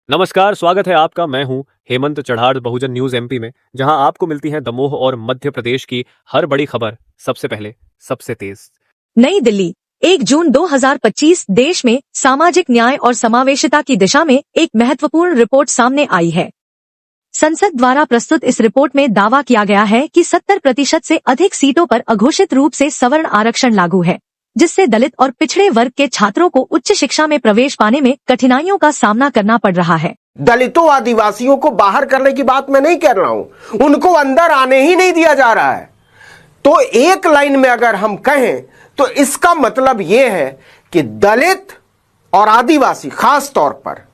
नमस्कार, स्वागत है आपका। मैं हूं हेमंत चढ़ाड़ बहुजन न्यूज एमपी में, जहां आपको मिलती है दमोह और मध्य प्रदेश की हर बड़ी खबर सबसे पहले, सबसे तेज। नई दिल्ली, 1 जून 2025। देश में सामाजिक न्याय और समावेशिता की दिशा में एक महत्वपूर्ण रिपोर्ट सामने आई है। संसद द्वारा प्रस्तुत इस रिपोर्ट में दावा किया गया है कि 70% से अधिक सीटों पर अघोषित रूप से सवर्ण आरक्षण लागू है, जिससे दलित और पिछड़े वर्ग के छात्रों को उच्च शिक्षा में प्रवेश पाने में कठिनाइयों का सामना करना पड़ रहा है। दलितों आदिवासियों को बाहर करने की बात मैं नहीं कर रहा हूं, उनको अंदर आने ही नहीं दिया जा रहा है। तो एक लाइन में अगर हम कहें तो इसका मतलब यह है कि दलित और आदिवासी खास तौर पर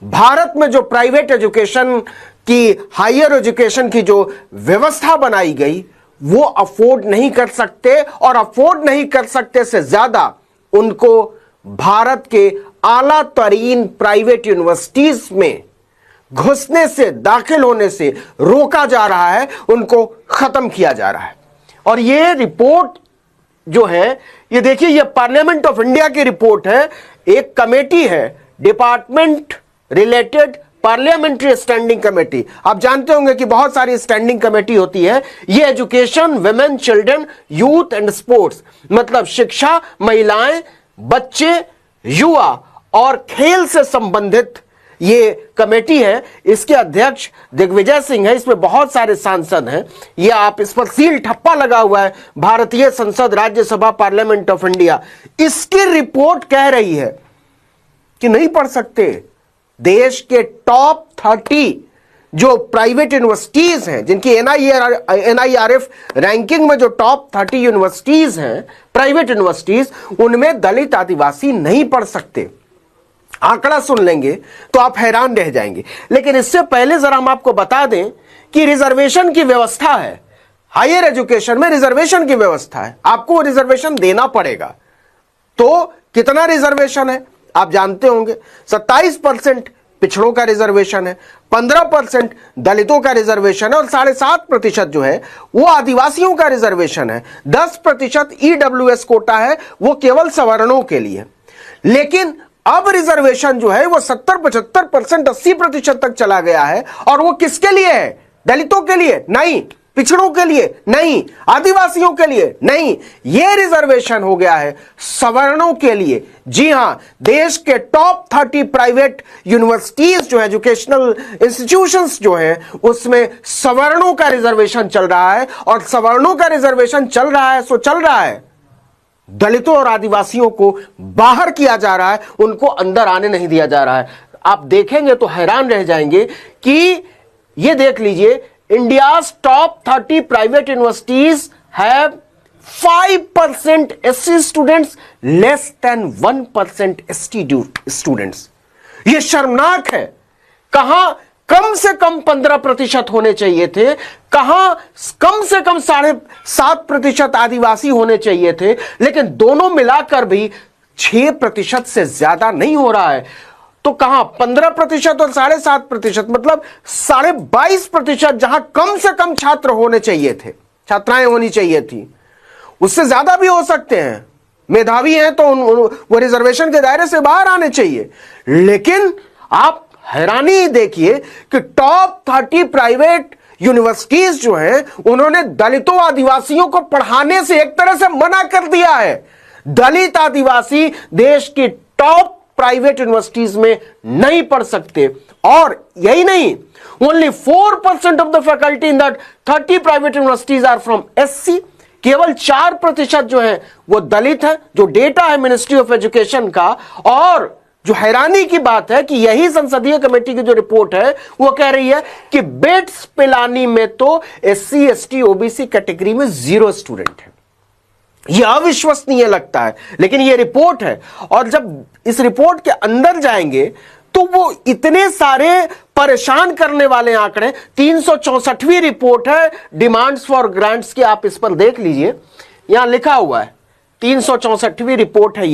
भारत में जो प्राइवेट एजुकेशन की, हायर एजुकेशन की जो व्यवस्था बनाई गई, वो अफोर्ड नहीं कर सकते, और अफोर्ड नहीं कर सकते से ज्यादा उनको भारत के आला तरीन प्राइवेट यूनिवर्सिटीज में घुसने से, दाखिल होने से रोका जा रहा है, उनको खत्म किया जा रहा है। और ये रिपोर्ट जो है, ये देखिए, ये पार्लियामेंट ऑफ इंडिया की रिपोर्ट है। एक कमेटी है, department related parliamentary standing committee. आप जानते होंगे कि बहुत सारी स्टैंडिंग कमेटी होती है। ये education, women, children, youth and sports, मतलब शिक्षा, महिलाएं, बच्चे, युवा और खेल से संबंधित ये कमेटी है। इसके अध्यक्ष दिग्विजय सिंह है। इसमें बहुत सारे सांसद हैं। ये आप इस पर सील ठप्पा लगा हुआ है, भारतीय संसद, राज्यसभा, पार्लियामेंट ऑफ इंडिया। इसकी रिपोर्ट कह रही है कि नहीं पढ़ सकते। देश के टॉप 30 जो प्राइवेट यूनिवर्सिटीज हैं, जिनकी NIRF रैंकिंग में जो टॉप 30 यूनिवर्सिटीज हैं, प्राइवेट यूनिवर्सिटीज, उनमें दलित आदिवासी नहीं पढ़ सकते। आंकड़ा सुन लेंगे तो आप हैरान रह जाएंगे। लेकिन इससे पहले जरा हम आपको बता दें कि रिजर्वेशन की व्यवस्था है। हायर एजुकेशन में रिजर्वेशन की व्यवस्था है, आपको रिजर्वेशन देना पड़ेगा। तो कितना रिजर्वेशन है आप जानते होंगे। 27% पिछड़ों का रिजर्वेशन है, 15% दलितों का रिजर्वेशन है, और 7.5% जो है वो आदिवासियों का रिजर्वेशन है। 10% EWS कोटा है, वो केवल सवर्णों के लिए। लेकिन अब रिजर्वेशन जो है वो 70-75%, 80% तक चला गया है। और वो किसके लिए है? दलितों के लिए नहीं, पिछड़ों के लिए नहीं, आदिवासियों के लिए नहीं। यह रिजर्वेशन हो गया है सवर्णों के लिए। जी हां, देश के टॉप 30 प्राइवेट यूनिवर्सिटीज जो है, एजुकेशनल इंस्टीट्यूशंस जो है, उसमें सवर्णों का रिजर्वेशन चल रहा है। और सवर्णों का रिजर्वेशन चल रहा है, सो चल रहा है। दलितों और आदिवासियों को बाहर किया जा रहा है, उनको अंदर आने नहीं दिया जा रहा है। आप देखेंगे तो हैरान रह जाएंगे कि ये देख लीजिए, India's top 30 private universities have 5% SC students, less than 1% ST students. ये शर्मनाक है। कहां कम से कम 15% होने चाहिए थे, कहां कम से कम 7.5% आदिवासी होने चाहिए थे, लेकिन दोनों मिलाकर भी 6% से ज्यादा नहीं हो रहा है। तो कहां 15% और 7.5%, मतलब 22.5%, जहां कम से कम छात्र होने चाहिए थे, छात्राएं होनी चाहिए थी। उससे ज्यादा भी हो सकते हैं, मेधावी हैं तो वो रिजर्वेशन के दायरे से बाहर आने चाहिए। लेकिन आप हैरानी देखिए कि टॉप 30 प्राइवेट यूनिवर्सिटीज जो हैं, उन्होंने दलितों आदिवासियों को पढ़ाने से एक तरह से मना कर दिया है। दलित आदिवासी देश की टॉप प्राइवेट यूनिवर्सिटीज में नहीं पढ़ सकते। और यही नहीं, only 4% of the faculty in that 30 private universities are from SC। केवल 4% जो है वो दलित है, जो डेटा है मिनिस्ट्री ऑफ एजुकेशन का। और जो हैरानी की बात है कि यही संसदीय कमेटी की जो रिपोर्ट है वो कह रही है कि बिट्स पिलानी में तो SC, ST, OBC कैटेगरी में 0 स्टूडेंट है। यह अविश्वसनीय लगता है, लेकिन यह रिपोर्ट है। और जब इस रिपोर्ट के अंदर जाएंगे तो वो इतने सारे परेशान करने वाले आंकड़े, 364वीं रिपोर्ट है डिमांड्स फॉर ग्रांट्स की, आप इस पर देख लीजिए, यहां लिखा हुआ है 364वीं रिपोर्ट है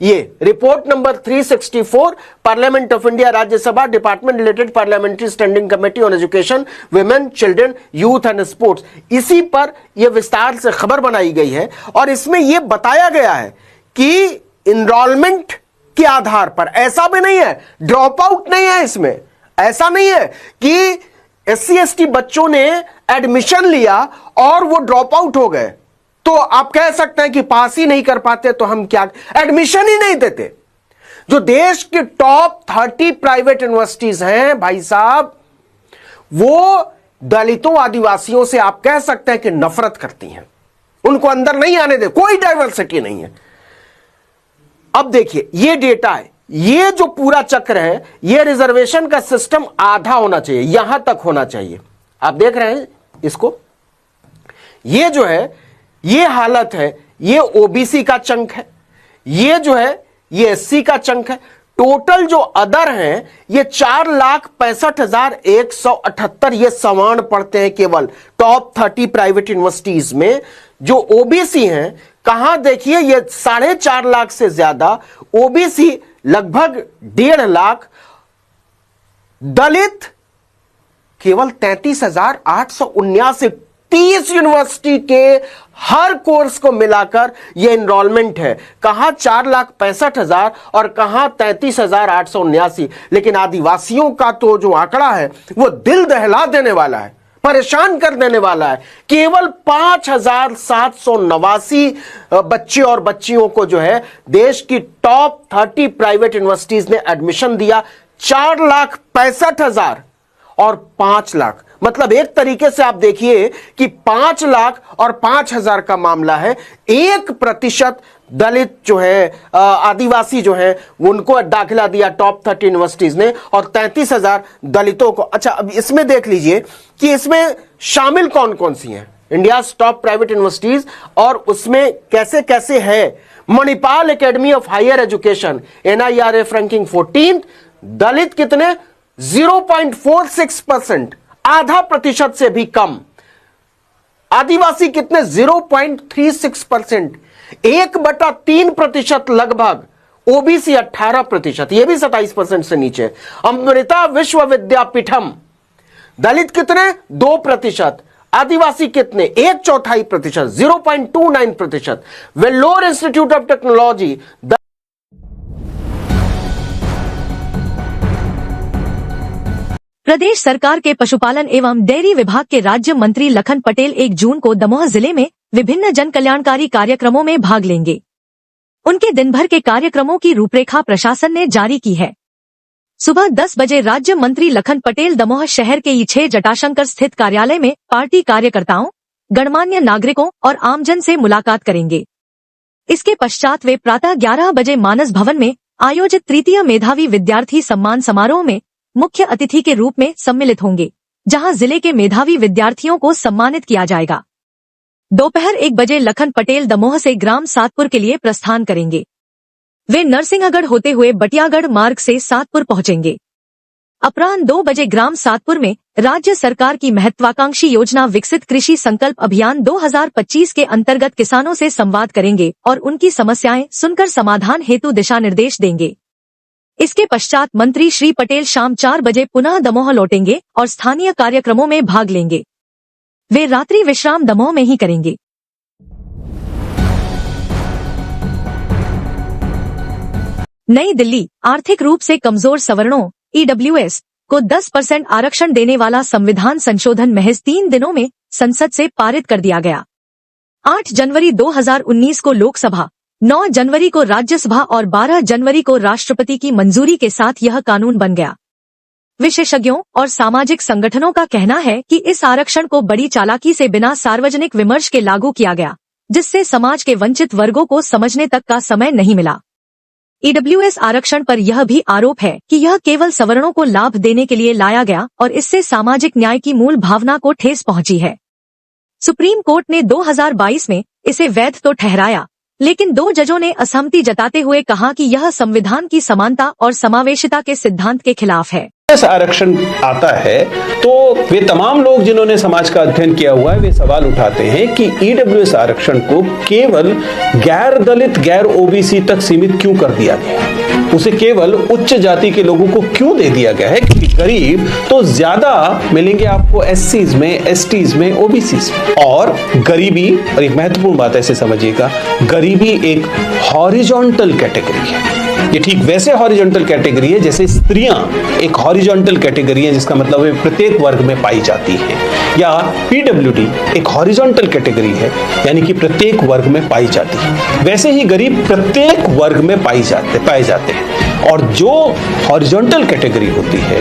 ये report number 364, parliament of India, Rajya Sabha, department related parliamentary standing committee on education, women, children, youth and sports. इसी पर यह विस्तार से खबर बनाई गई है। और इसमें यह बताया गया है कि इनरोलमेंट के आधार पर, ऐसा भी नहीं है, ड्रॉप आउट नहीं है इसमें, ऐसा नहीं है कि SC ST बच्चों ने एडमिशन लिया और वो ड्रॉप आउट हो गए तो आप कह सकते हैं कि पास ही नहीं कर पाते तो हम क्या, एडमिशन ही नहीं देते। जो देश के टॉप 30 प्राइवेट यूनिवर्सिटीज हैं भाई साहब, वो दलितों आदिवासियों से आप कह सकते हैं कि नफरत करती हैं, उनको अंदर नहीं आने दे, कोई डाइवर्सिटी नहीं है। अब देखिए ये डेटा है, ये जो पूरा चक्र है, ये रिजर्वेशन का सिस्टम आधा होना चाहिए, यहां तक होना चाहिए। आप देख रहे हैं इसको, ये जो है ये हालत है, ये ओबीसी का चंक है, ये जो है ये SC का चंक है। टोटल जो अदर हैं ये 4,65,178 ये सवर्ण पढ़ते हैं केवल टॉप 30 प्राइवेट यूनिवर्सिटीज में। जो ओबीसी हैं कहां देखिए, ये 4.5 लाख से ज्यादा, ओबीसी लगभग 1.5 लाख, दलित केवल 33,879। 30 यूनिवर्सिटी के हर कोर्स को मिलाकर यह एनरोलमेंट है, कहां 4,65,000 और कहां 33,879। लेकिन आदिवासियों का तो जो आंकड़ा है वो दिल दहला देने वाला है, परेशान कर देने वाला है। केवल 5,789 बच्चे और बच्चियों को जो है देश की टॉप 30 प्राइवेट यूनिवर्सिटीज ने एडमिशन दिया। 4,65,000 और 5 लाख, मतलब एक तरीके से आप देखिए कि 5 लाख और 5,000 का मामला है। 1% दलित जो है, आदिवासी जो है, उनको दाखिला दिया टॉप 30 यूनिवर्सिटीज ने और 33,000 दलितों को। अच्छा, अब इसमें देख लीजिए कि इसमें शामिल कौन कौन सी हैं, इंडिया टॉप प्राइवेट यूनिवर्सिटीज, और उसमें कैसे कैसे है। Manipal academy of higher education NIRF ranking 14, Dalit कितने 0.46%, आधा प्रतिशत से भी कम। आदिवासी कितने 0.36%, 1/3% लगभग। ओबीसी 18%, यह भी 27% से नीचे। अमृता विश्व विद्यापीठम, दलित कितने 2%, आदिवासी कितने 1/4%, 0.29%। वेल्लोर इंस्टीट्यूट ऑफ टेक्नोलॉजी, प्रदेश सरकार के पशुपालन एवं डेयरी विभाग के राज्य मंत्री लखन पटेल 1 जून को दमोह जिले में विभिन्न जन कल्याणकारी कार्यक्रमों में भाग लेंगे। उनके दिन भर के कार्यक्रमों की रूपरेखा प्रशासन ने जारी की है। सुबह 10 बजे राज्य मंत्री लखन पटेल दमोह शहर के ई6 जटाशंकर स्थित कार्यालय में पार्टी कार्यकर्ताओं, गणमान्य नागरिकों और आमजन से मुलाकात करेंगे। इसके पश्चात वे प्रातः 11 बजे मानस भवन में आयोजित तृतीय मेधावी विद्यार्थी सम्मान समारोह में मुख्य अतिथि के रूप में सम्मिलित होंगे, जहां जिले के मेधावी विद्यार्थियों को सम्मानित किया जाएगा। दोपहर 1 बजे लखन पटेल दमोह से ग्राम सातपुर के लिए प्रस्थान करेंगे। वे नरसिंहगढ़ होते हुए बटियागढ़ मार्ग से सातपुर पहुंचेंगे। अपराह्न 2 बजे ग्राम सातपुर में राज्य सरकार की महत्वाकांक्षी योजना विकसित कृषि संकल्प अभियान 2025 के अंतर्गत किसानों से संवाद करेंगे और उनकी समस्याएं सुनकर समाधान हेतु दिशा निर्देश देंगे। इसके पश्चात मंत्री श्री पटेल शाम 4 बजे पुनः दमोह लौटेंगे और स्थानीय कार्यक्रमों में भाग लेंगे। वे रात्रि विश्राम दमोह में ही करेंगे। नई दिल्ली, आर्थिक रूप से कमजोर सवर्णों EWS को 10% आरक्षण देने वाला संविधान संशोधन महज 3 दिनों में संसद से पारित कर दिया गया। 8 जनवरी 2019 को लोकसभा, 9 जनवरी को राज्यसभा और 12 जनवरी को राष्ट्रपति की मंजूरी के साथ यह कानून बन गया। विशेषज्ञों और सामाजिक संगठनों का कहना है कि इस आरक्षण को बड़ी चालाकी से बिना सार्वजनिक विमर्श के लागू किया गया, जिससे समाज के वंचित वर्गों को समझने तक का समय नहीं मिला। EWS आरक्षण पर यह भी आरोप है कि यह केवल सवर्णों को लाभ देने के लिए लाया गया और इससे सामाजिक न्याय की मूल भावना को ठेस पहुंची है। सुप्रीम कोर्ट ने 2022 में इसे वैध तो ठहराया, लेकिन 2 जजों ने असहमति जताते हुए कहा कि यह संविधान की समानता और समावेशिता के सिद्धांत के खिलाफ है। आरक्षण आता है तो वे तमाम लोग जिन्होंने समाज का अध्ययन किया हुआ है वे सवाल उठाते हैं कि EWS आरक्षण को केवल गैर दलित, गैर OBC तक सीमित क्यों कर दिया गया। उसे केवल उच्च जाति के लोगों को क्यों दे दिया गया है? क्योंकि गरीब तो ज्यादा मिलेंगे आपको एससीज में, एसटीज में, ओबीसीज में। और गरीबी, और एक महत्वपूर्ण बात ऐसे समझिएगा, गरीबी एक हॉरिजॉन्टल कैटेगरी है। ये ठीक वैसे हॉरिजॉन्टल कैटेगरी है जैसे स्त्रियां एक हॉरिजॉन्टल कैटेगरी है, जिसका मतलब है प्रत्येक वर्ग में पाई जाती है, या पीडब्ल्यूडी एक हॉरिजॉन्टल कैटेगरी है, यानी कि प्रत्येक वर्ग में पाई जाती है। वैसे ही गरीब प्रत्येक वर्ग में पाए जाते हैं। और जो हॉरिजॉन्टल कैटेगरी होती है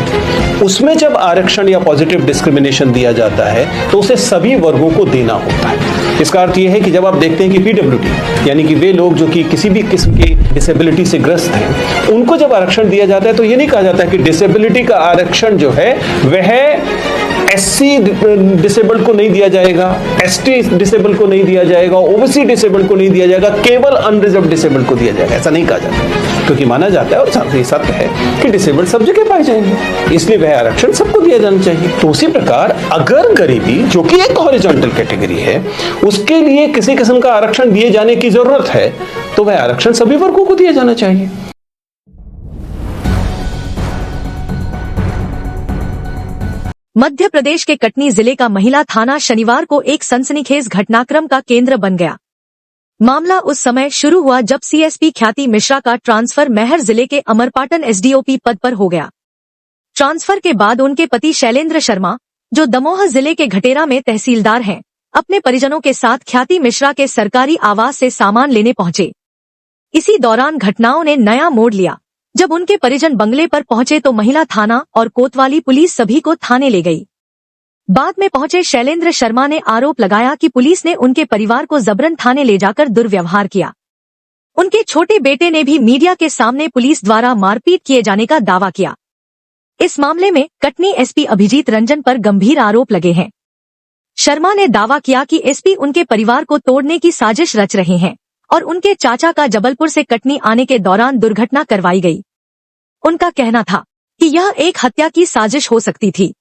उसमें जब आरक्षण या पॉजिटिव डिस्क्रिमिनेशन दिया जाता है तो उसे सभी वर्गों को देना होता है। इसका अर्थ यह है कि जब आप देखते हैं कि पीडब्ल्यूडी यानी कि वे लोग जो कि किसी भी किस्म की डिसेबिलिटी से ग्रस्त हैं, उनको जब आरक्षण दिया जाता है तो यह नहीं कहा जाता है कि डिसेबिलिटी का आरक्षण जो है वह एससी डिसेबल्ड को नहीं दिया जाएगा, एसटी डिसेबल्ड को नहीं दिया जाएगा, ओबीसी डिसेबल्ड को नहीं दिया जाएगा, केवल अनरिजर्व्ड डिसेबल्ड को दिया जाएगा। ऐसा नहीं कहा जाता, क्योंकि माना जाता है और साथ ही सत्य है कि डिसेबल्ड सब जगह पाए जाएंगे, इसलिए वह आरक्षण सबको दिया जाना चाहिए। तो उसी प्रकार अगर गरीबी, जो कि एक हॉरिजॉन्टल कैटेगरी है, उसके लिए किसी किस्म का आरक्षण दिए जाने की जरूरत है तो वह आरक्षण सभी वर्गों को दिया जाना चाहिए। मध्य प्रदेश के कटनी जिले का महिला थाना शनिवार को एक सनसनीखेज घटनाक्रम का केंद्र बन गया। मामला उस समय शुरू हुआ जब सीएसपी ख्याति मिश्रा का ट्रांसफर मैहर जिले के अमरपाटन एसडीओपी पद पर हो गया। ट्रांसफर के बाद उनके पति शैलेंद्र शर्मा, जो दमोह जिले के घटेरा में तहसीलदार हैं, अपने परिजनों के साथ ख्याति मिश्रा के सरकारी आवास से सामान लेने पहुंचे। इसी दौरान घटनाओं ने नया मोड़ लिया। जब उनके परिजन बंगले पर पहुंचे तो महिला थाना और कोतवाली पुलिस सभी को थाने ले गई। बाद में पहुंचे शैलेंद्र शर्मा ने आरोप लगाया कि पुलिस ने उनके परिवार को जबरन थाने ले जाकर दुर्व्यवहार किया। उनके छोटे बेटे ने भी मीडिया के सामने पुलिस द्वारा मारपीट किए जाने का दावा किया। इस मामले में कटनी एसपी अभिजीत रंजन पर गंभीर आरोप लगे हैं। शर्मा ने दावा किया कि एसपी उनके परिवार को तोड़ने की साजिश रच रहे हैं और उनके चाचा का जबलपुर से कटनी आने के दौरान दुर्घटना करवाई गई। उनका कहना था कि यह एक हत्या की साजिश हो सकती थी।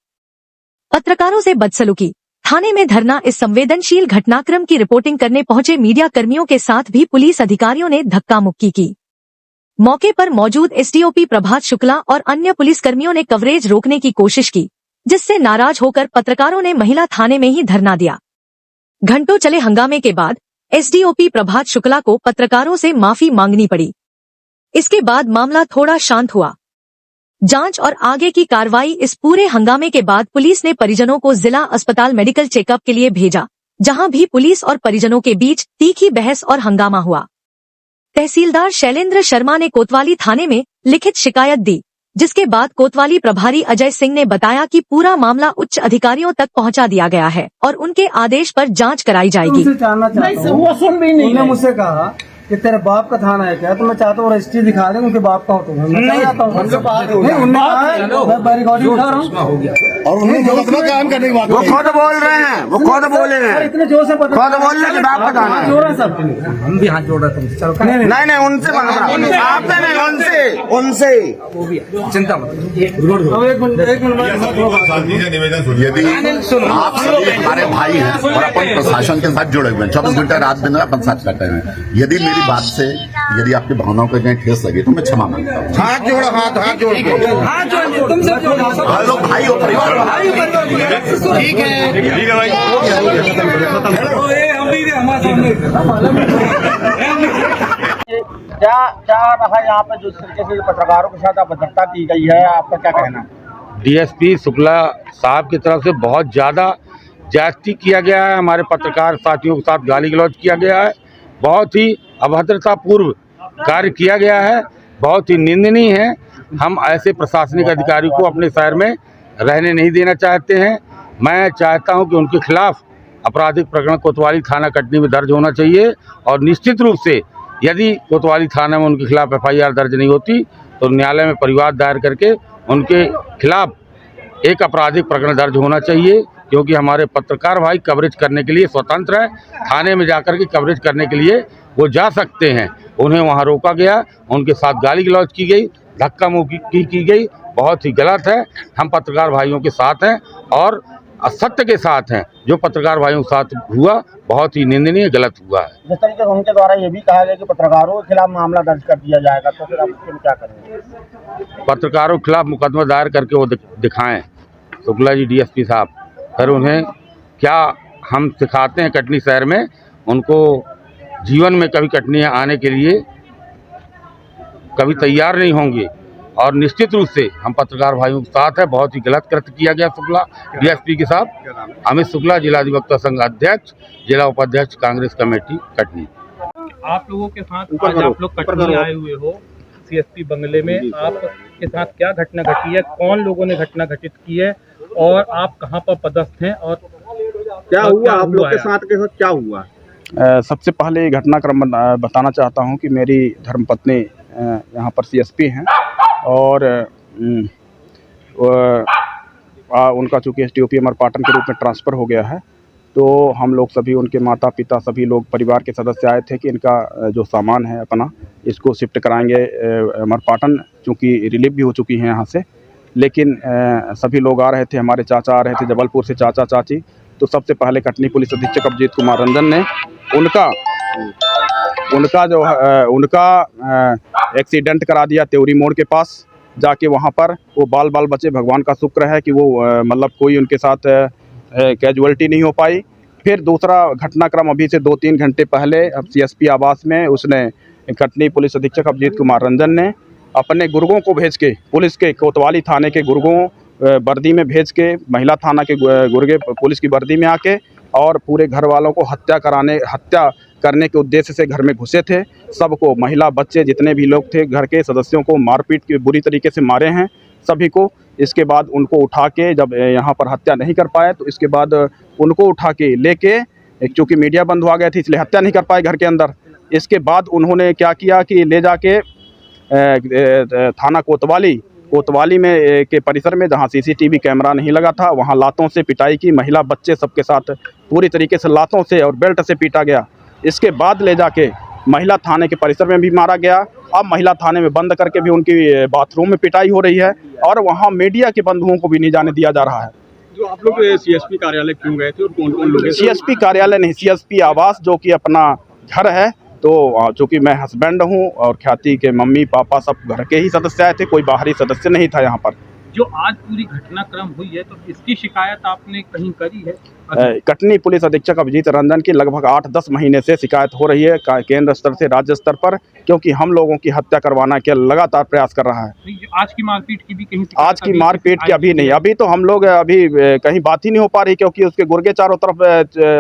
पत्रकारों से बदसलूकी, थाने में धरना। इस संवेदनशील घटनाक्रम की रिपोर्टिंग करने पहुंचे मीडिया कर्मियों के साथ भी पुलिस अधिकारियों ने धक्का मुक्की की। मौके पर मौजूद एसडीओपी प्रभात शुक्ला और अन्य पुलिसकर्मियों ने कवरेज रोकने की कोशिश की, जिससे नाराज होकर पत्रकारों ने महिला थाने में ही धरना दिया। घंटों चले हंगामे के बाद एसडीओपी प्रभात शुक्ला को पत्रकारों से माफी मांगनी पड़ी। इसके बाद मामला थोड़ा शांत हुआ। जांच और आगे की कार्रवाई। इस पूरे हंगामे के बाद पुलिस ने परिजनों को जिला अस्पताल मेडिकल चेकअप के लिए भेजा, जहां भी पुलिस और परिजनों के बीच तीखी बहस और हंगामा हुआ। तहसीलदार शैलेंद्र शर्मा ने कोतवाली थाने में लिखित शिकायत दी, जिसके बाद कोतवाली प्रभारी अजय सिंह ने बताया कि पूरा मामला उच्च अधिकारियों तक पहुंचा दिया गया है और उनके आदेश पर जांच कराई जाएगी। वो सुन भी नहीं, उन्होंने मुझसे कहा कि तेरे बाप का थाना है क्या, तो मैं चाहता हूँ रजिस्ट्री दिखा दे उनके बाप का हो तो मैं आता हूँ। मैं रिकॉर्डिंग उठा रहा हूँ और उन्हें जो काम करने की बात वो खुद बोल रहे हैं, वो खुद बोले हैं, इतने जोर से खुद बोल रहे हैं बाप का थाना है। जोड़ रहे सब, हम भी हाथ जोड़ रहे थे। चलो नहीं उनसे आपने नहीं, उनसे वो भी चिंता मत। एक मिनट निवेदन सुनिए, यदि आप सभी हमारे भाई हैं और अपन प्रशासन के साथ जुड़े हुए हैं, 24 घंटे रात दिन अपन साथ करते हैं, यदि मेरी बात से यदि आपकी भावनाओं को कहीं ठेस लगी तो मैं क्षमा मांगता हूँ। हाथ जोड़ तुमसे लोग भाई हो, परिवार ठीक है भाई। क्या रहा यहाँ पे जिस तरीके से पत्रकारों के साथ अभद्रता की गई है, आपका क्या कहना है? डीएसपी शुक्ला साहब की तरफ से बहुत ज़्यादा ज्यादती किया गया है, हमारे पत्रकार साथियों के साथ गाली गलौज किया गया है, बहुत ही अभद्रतापूर्व कार्य किया गया है, बहुत ही निंदनीय है। हम ऐसे प्रशासनिक अधिकारी को अपने शहर में रहने नहीं देना चाहते हैं। मैं चाहता हूं कि उनके खिलाफ आपराधिक प्रकरण कोतवाली थाना कटनी में दर्ज होना चाहिए और निश्चित रूप से यदि कोतवाली थाना में उनके खिलाफ एफआईआर दर्ज नहीं होती तो न्यायालय में परिवाद दायर करके उनके खिलाफ एक आपराधिक प्रकरण दर्ज होना चाहिए, क्योंकि हमारे पत्रकार भाई कवरेज करने के लिए स्वतंत्र है। थाने में जाकर के कवरेज करने के लिए वो जा सकते हैं, उन्हें वहां रोका गया, उनके साथ गाली गलौज की गई, धक्का मुक्की की गई, बहुत ही गलत है। हम पत्रकार भाइयों के साथ हैं और असत्य के साथ हैं। जो पत्रकार भाइयों के साथ हुआ बहुत ही निंदनीय, गलत हुआ है। जिस तरीके से उनके द्वारा ये भी कहा गया कि पत्रकारों के खिलाफ मामला दर्ज कर दिया जाएगा, तो फिर आप उसके लिए क्या करेंगे? पत्रकारों के खिलाफ मुकदमा दायर करके वो दिखाएं शुक्ला जी डीएसपी साहब, फिर उन्हें क्या हम सिखाते हैं कटनी शहर में, उनको जीवन में कभी कटनी आने के लिए कभी तैयार नहीं होंगे। और निश्चित रूप से हम पत्रकार भाइयों के साथ है। बहुत ही गलत कृत्य किया गया शुक्ला डीएसपी के साथ। अमित शुक्ला, जिला अधिवक्ता संघ अध्यक्ष, जिला उपाध्यक्ष कांग्रेस कमेटी कटनी। आप लोगों के साथ आज आप लोग कटनी आए हुए हो सीएसपी बंगले में, आपके साथ क्या घटना घटी है, कौन लोगों ने घटना घटित की है और आप कहां पर पदस्थ हैं और क्या हुआ आप लोग के साथ क्या हुआ? सबसे पहले ये घटनाक्रम बताना चाहता हूँ कि मेरी धर्मपत्नी यहाँ पर सीएसपी हैं और उनका चूँकि एसडीओपी अमरपाटन के रूप में ट्रांसफ़र हो गया है, तो हम लोग सभी, उनके माता पिता, सभी लोग परिवार के सदस्य आए थे कि इनका जो सामान है अपना, इसको शिफ्ट कराएंगे अमरपाटन, चूँकि रिलीफ भी हो चुकी हैं यहाँ से। लेकिन सभी लोग आ रहे थे, हमारे चाचा आ रहे थे जबलपुर से, चाचा चाची। तो सबसे पहले कटनी पुलिस अधीक्षक अभिजीत कुमार रंजन ने उनका एक्सीडेंट करा दिया त्योरी मोड़ के पास जाके। वहाँ पर वो बाल बचे, भगवान का शुक्र है कि वो मतलब कोई उनके साथ कैजुअलिटी नहीं हो पाई। फिर दूसरा घटनाक्रम अभी से 2-3 घंटे पहले अब सीएसपी आवास में उसने कटनी पुलिस अधीक्षक अभिजीत कुमार रंजन ने अपने गुर्गों को भेज के, पुलिस के कोतवाली थाने के गुर्गों वर्दी में भेज के, महिला थाना के गुर्गे पुलिस की वर्दी में आके और पूरे घर वालों को हत्या करने के उद्देश्य से घर में घुसे थे। सबको, महिला, बच्चे, जितने भी लोग थे घर के सदस्यों को मारपीट के बुरी तरीके से मारे हैं सभी को। इसके बाद उनको उठा के, जब यहाँ पर हत्या नहीं कर पाए तो इसके बाद उनको उठा के लेके, चूँकि मीडिया बंद हुआ गया थी इसलिए हत्या नहीं कर पाए घर के अंदर। इसके बाद उन्होंने क्या किया कि ले जाके थाना कोतवाली में के परिसर में, जहां सीसीटीवी कैमरा नहीं लगा था, वहां लातों से पिटाई की। महिला, बच्चे सबके साथ पूरी तरीके से लातों से और बेल्ट से पीटा गया। इसके बाद ले जाके महिला थाने के परिसर में भी मारा गया। अब महिला थाने में बंद करके भी उनकी बाथरूम में पिटाई हो रही है और वहां मीडिया के बंधुओं को भी नहीं जाने दिया जा रहा है। जो आप लोग सीएसपी कार्यालय क्यों गए थे और कौन लोग? सीएसपी कार्यालय नहीं, सीएसपी आवास, जो कि अपना घर है। तो चूँकि मैं हस्बैंड हूँ और ख्याति के मम्मी पापा सब घर के ही सदस्य आए थे, कोई बाहरी सदस्य नहीं था यहाँ पर। जो आज पूरी घटनाक्रम हुई है, तो इसकी शिकायत आपने कहीं करी है? कटनी पुलिस अधीक्षक अभिजीत रंजन की लगभग 8-10 महीने से शिकायत हो रही है केंद्र स्तर से राज्य स्तर पर, क्योंकि हम लोगों की हत्या करवाना के लगातार प्रयास कर रहा है। आज की मारपीट की भी कहीं? आज की मारपीट की अभी नहीं, अभी तो हम लोग अभी कहीं बात ही नहीं हो पा रही, क्योंकि उसके गुर्गे चारों तरफ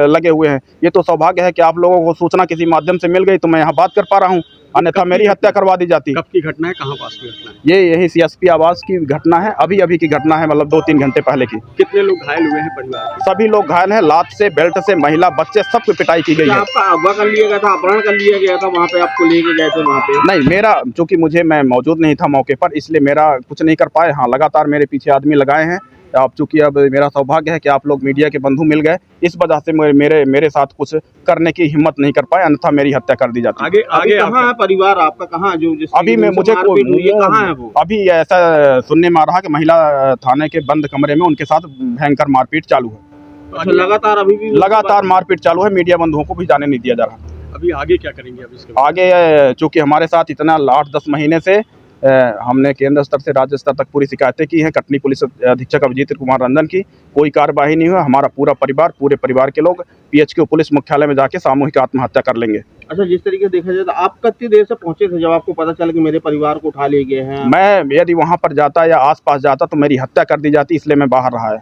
लगे हुए हैं। ये तो सौभाग्य है कि आप लोगों को सूचना किसी माध्यम से मिल गई तो मैं यहाँ बात कर पा रहा हूँ, अन्यथा मेरी हत्या करवा दी जाती। कब की घटना है, कहाँ पास की घटना है? ये यही सीएसपी आवास की घटना है, अभी की घटना है, मतलब 2-3 घंटे पहले की। कितने लोग घायल हुए हैं परिवार के? सभी लोग घायल हैं, लात से, बेल्ट से, महिला, बच्चे सबकी पिटाई की गई है। आपका अगवा कर लिया गया था, अपहरण कर लिया गया था, वहाँ पे आपको लेके गए थे वहाँ पे? नहीं, मेरा, चूंकि मैं मौजूद नहीं था मौके पर, इसलिए मेरा कुछ नहीं कर पाए। हाँ, लगातार मेरे पीछे आदमी लगाए हैं। आप चूंकि अब मेरा सौभाग्य है कि आप लोग मीडिया के बंधु मिल गए, इस वजह से मेरे साथ कुछ करने की हिम्मत नहीं कर पाए, अन्यथा मेरी हत्या कर दी जाती। आगे कहाँ है परिवार आपका, कहाँ जो अभी मैं मुझे कहाँ है वो? अभी ऐसा सुनने में आ रहा कि महिला थाने के बंद कमरे में उनके साथ भयंकर मारपीट चालू है। अच्छा, लगातार अभी भी लगातार मारपीट चालू है, मीडिया बंधुओं को भी जाने नहीं दिया जा रहा। अभी आगे क्या करेंगे? अभी इसके आगे चूंकि हमारे साथ इतना 8-10 महीने से हमने केंद्र स्तर से राज्य स्तर तक पूरी शिकायतें की हैं कटनी पुलिस अधीक्षक अभिजीत कुमार रंजन की, कोई कार्यवाही नहीं हुआ। हमारा पूरा परिवार के लोग पीएचक्यू पुलिस मुख्यालय में जाके सामूहिक आत्महत्या कर लेंगे। अच्छा, जिस तरीके से देखा जाए तो आप कितनी देर से पहुंचे थे जब आपको पता चला कि मेरे परिवार को उठा ले गए हैं? मैं यदि वहां पर जाता या आसपास जाता तो मेरी हत्या कर दी जाती, इसलिए मैं बाहर रहा है।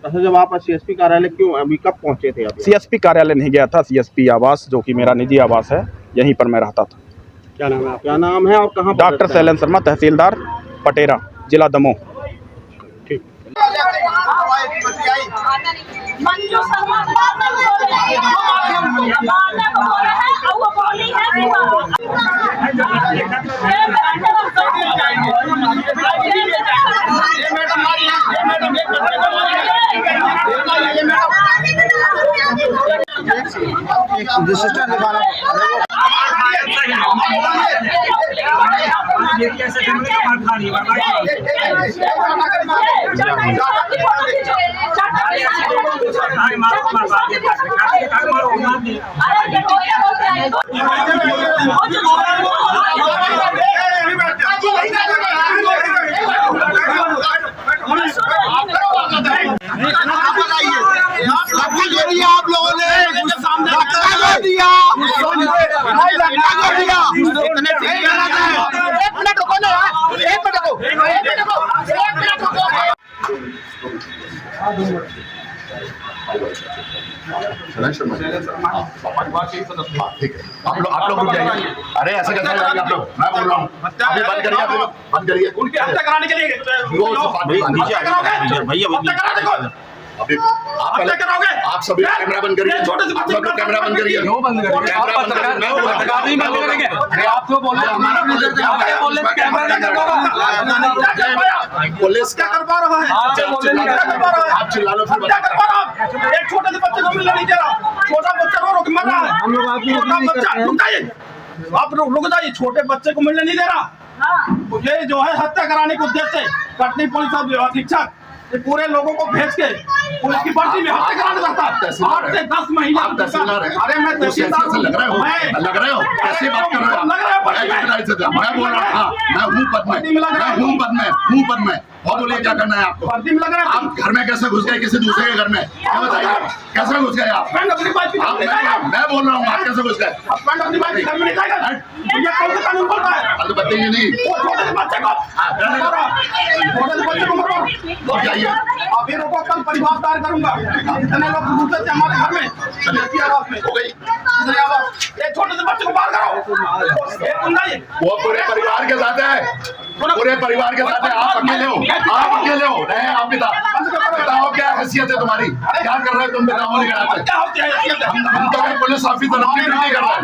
अच्छा, जब आप सीएसपी कार्यालय क्यों, अभी कब पहुंचे थे? सीएसपी कार्यालय नहीं गया था, सीएसपी आवास, जो कि मेरा निजी आवास है, यहीं पर मैं रहता था। क्या नाम है आपका? क्या नाम है और कहाँ? डॉक्टर शैलेंद्र शर्मा, तहसीलदार पटेरा, जिला दमोह। ठीक। आप लोगों ने धक्का दिया, एक मिनट रुको ना, एक मिनट रुको, एक मिनट रुको। ठीक है, आप लोग रुक जाइए। अरे ऐसे कैसे जाएंगे आप लोग? मैं बोल रहा हूँ अभी बंद करिए, आप लोग बंद करिए। उनकी हत्या कराने के लिए अभी आप सभी कैमरा बंद करिए, छोटे से बच्चे को कैमरा बंद करिए। क्यों बंद करिए? कैमरा बंद करिए। मैं पत्रकार नहीं बंद करेंगे। आप क्यों बोल रहे हैं? पुलिस क्या कर पा रहा है? आप चिल्ला लो फिर। क्या कर पा रहा है? एक छोटे से बच्चे को मिलने नहीं दे रहा। छोटा बच्चा रो के मर रहा है। छोटा बच्चा, रुक जाइए, आप रुक जाइए। छोटे बच्चे को मिलने नहीं दे रहा। ये जो है हत्या कराने के उद्देश्य से कटनी पुलिस अधीक्षक ये पूरे लोगों को भेज के पुलिस की भर्ती में हत्या कराना चाहता है। 8 से 10 महीने। अरे मैं तहसीलदार से लग रहे हो, कैसे बात कर रहे हो? मैं बोल रहा हूँ, मैं हूँ पद में। और बोलिए क्या करना है आपको? आप घर में कैसे घुस गए किसी दूसरे के घर में? क्या बताइए, कैसे घुस गए आप? मैं बोल रहा हूँ, आप कैसे घुस गए? अभी रोको, कल परिवार दायर करूंगा। इतने लोग घुसे थे हमारे घर में, हो गई। एक छोटे से बच्चे को बाहर करो। वो पूरे परिवार के साथ है, पूरे परिवार के साथ है। आप अकेले हो, नहीं आप बताओ क्या हैसियत है तुम्हारी? क्या कर रहे हो तुम? बताओ हम तो पुलिस ऑफिसर अपनी ड्यूटी कर रहे हैं।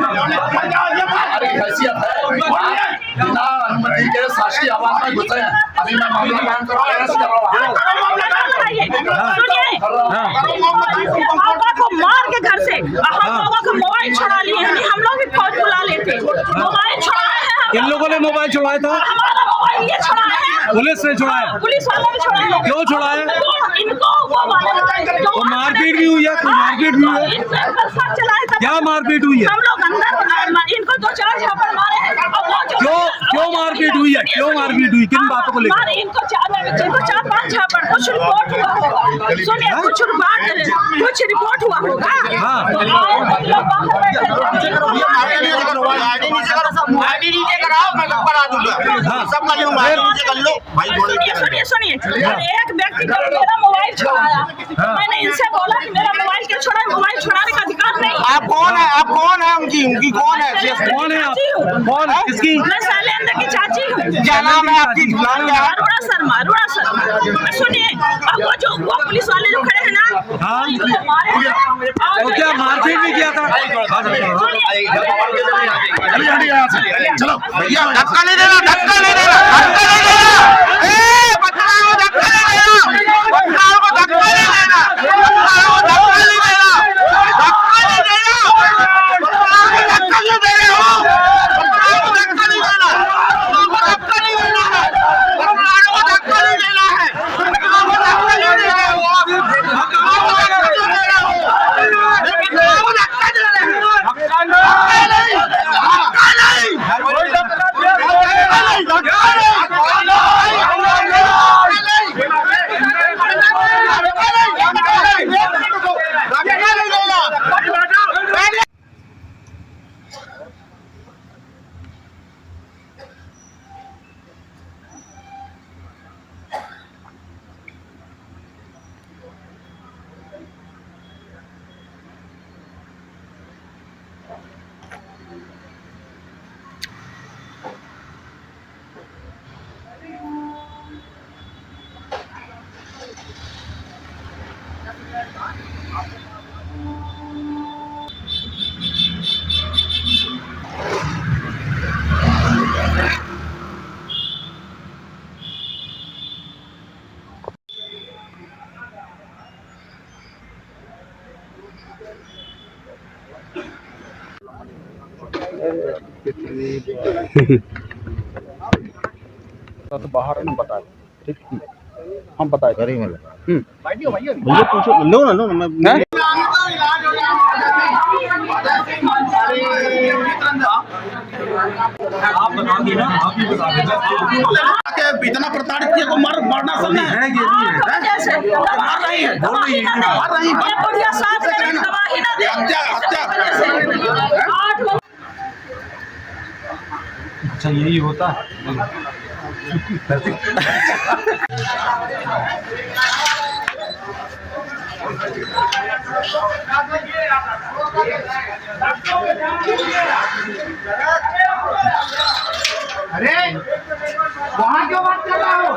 हमारी हैसियत है, बिना अनुमति के शासकीय आवास में घुसे हैं। अभी मैं मामला कायम कर रहा हूँ, अरेस्ट कर रहा हूँ। को मार के घर से हम लोगों को मोबाइल छुड़ा लिए हैं। हम लोग भी फौज बुला लेते। मोबाइल छुड़ाया है। किन लोगों ने मोबाइल छुड़ाया था? हमारा मोबाइल ये छुड़ाया है। पुलिस ने छुड़ाया? पुलिस वालों ने छुड़ाया। क्यों छुड़ाया? इनको वो मारपीट भी हुई है? कोई मारपीट भी हुई है? क्या मारपीट हुई है? हम लोग अंदर इनको 2-4 झापड़ मारे हैं। क्यों मारपीट हुई है? क्यों मारपीट हुई? किन बातों को लेकर? इनको 4-5 झापड़। कुछ रिपोर्ट हुआ होगा, सुनिए, कुछ रिपोर्ट हुआ होगा। सुनिए, एक व्यक्ति को मेरा मोबाइल छुड़ाया। मैंने इनसे बोला कि मेरा मोबाइल क्यों छुड़ाया? मोबाइल छुड़ाने का अधिकार नहीं। आप कौन है? आप कौन है? उनकी कौन है? कौन है आप? कौन है? किसकी? मैं शैलेंद्र की चाची हूँ। क्या नाम है आपकी? अरुणा शर्मा। सुनिए, अब वो पुलिस वाले जो खड़े हैं ना, हाँ, इनको मारे। तो क्या मारपीट भी किया था? चलो भैया, धक्का नहीं देना, धक्का नहीं देना, धक्का नहीं देना। पत्रकार को धक्का नहीं देना, पत्रकार को धक्का नहीं देना, पत्रकार को धक्का नहीं देना, धक्का नहीं देना, पत्रकार को धक्का नहीं दे रहे हो, पत्रकार को धक्का नहीं देना, धक्का नहीं देना है, पत्रकार को धक्का नहीं देना है, पत्रकार को धक्का नहीं दे रहे हो, पत्रकार को धक्का नहीं दे रहे हो, पत्रकार को धक्का दे रहे हो, धक्का नहीं, धक्का नहीं, तो बाहर नहीं बताया। हम बताए भैया पूछो लो ना मैं आप बताओगे ना, आप ही बता देना। इतना प्रताड़ित किया को मारना सब है मार रही है बढ़िया साथ में गवाही ना दे। अच्छा यही होता है। अरे वहाँ क्यों बात कर रहा हो?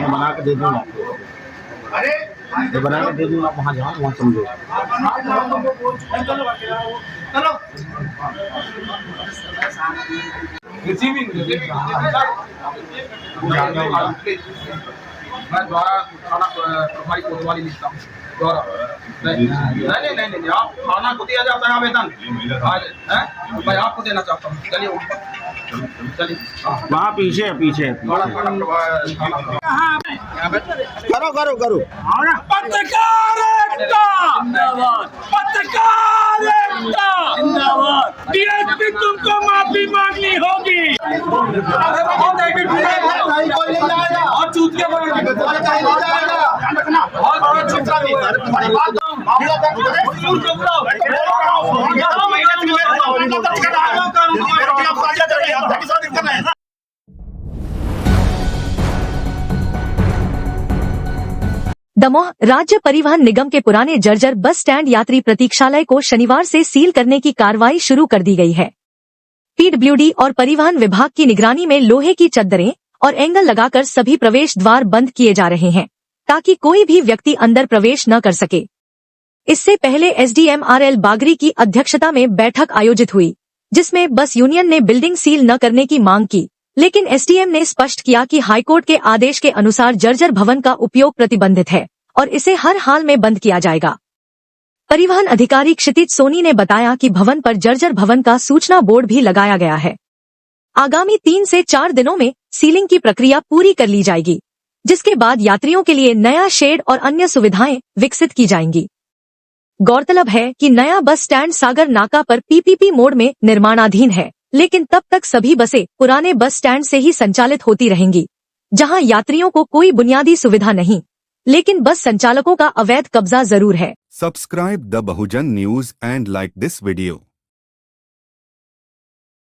बना के दे दूंगा, बना के दे दूंगा, वहाँ जाओ वहाँ समझो। चलो मैं द्वारा थाना प्रभारी कोतवाली लिखता हूँ द्वारा। नहीं आप थाना को दिया जाता है आवेदन, मैं आपको देना चाहता हूँ। चलिए वहाँ पीछे करो पत्रकार एकता जिंदाबाद। डीएसपी तुमको माफी मांगनी होगी। और चूत के दमोह राज्य परिवहन निगम के पुराने जर्जर बस स्टैंड यात्री प्रतीक्षालय को शनिवार से सील करने की कार्रवाई शुरू कर दी गई है। पीडब्ल्यूडी और परिवहन विभाग की निगरानी में लोहे की चद्दरें और एंगल लगाकर सभी प्रवेश द्वार बंद किए जा रहे हैं ताकि कोई भी व्यक्ति अंदर प्रवेश न कर सके। इससे पहले एसडीएमआरएल बागरी की अध्यक्षता में बैठक आयोजित हुई, जिसमें बस यूनियन ने बिल्डिंग सील न करने की मांग की, लेकिन एसडीएम ने स्पष्ट किया कि हाईकोर्ट के आदेश के अनुसार जर्जर भवन का उपयोग प्रतिबंधित है और इसे हर हाल में बंद किया जाएगा। परिवहन अधिकारी क्षितिज सोनी ने बताया कि भवन पर जर्जर भवन का सूचना बोर्ड भी लगाया गया है। आगामी 3 से 4 दिनों में सीलिंग की प्रक्रिया पूरी कर ली जाएगी, जिसके बाद यात्रियों के लिए नया शेड और अन्य सुविधाएं विकसित की जाएंगी। गौरतलब है कि नया बस स्टैंड सागर नाका पर पीपीपी मोड में निर्माणाधीन है, लेकिन तब तक सभी बसें पुराने बस स्टैंड से ही संचालित होती रहेंगी, जहां यात्रियों को कोई बुनियादी सुविधा नहीं, लेकिन बस संचालकों का अवैध कब्जा जरूर है। Subscribe the Bahujan News and like this video.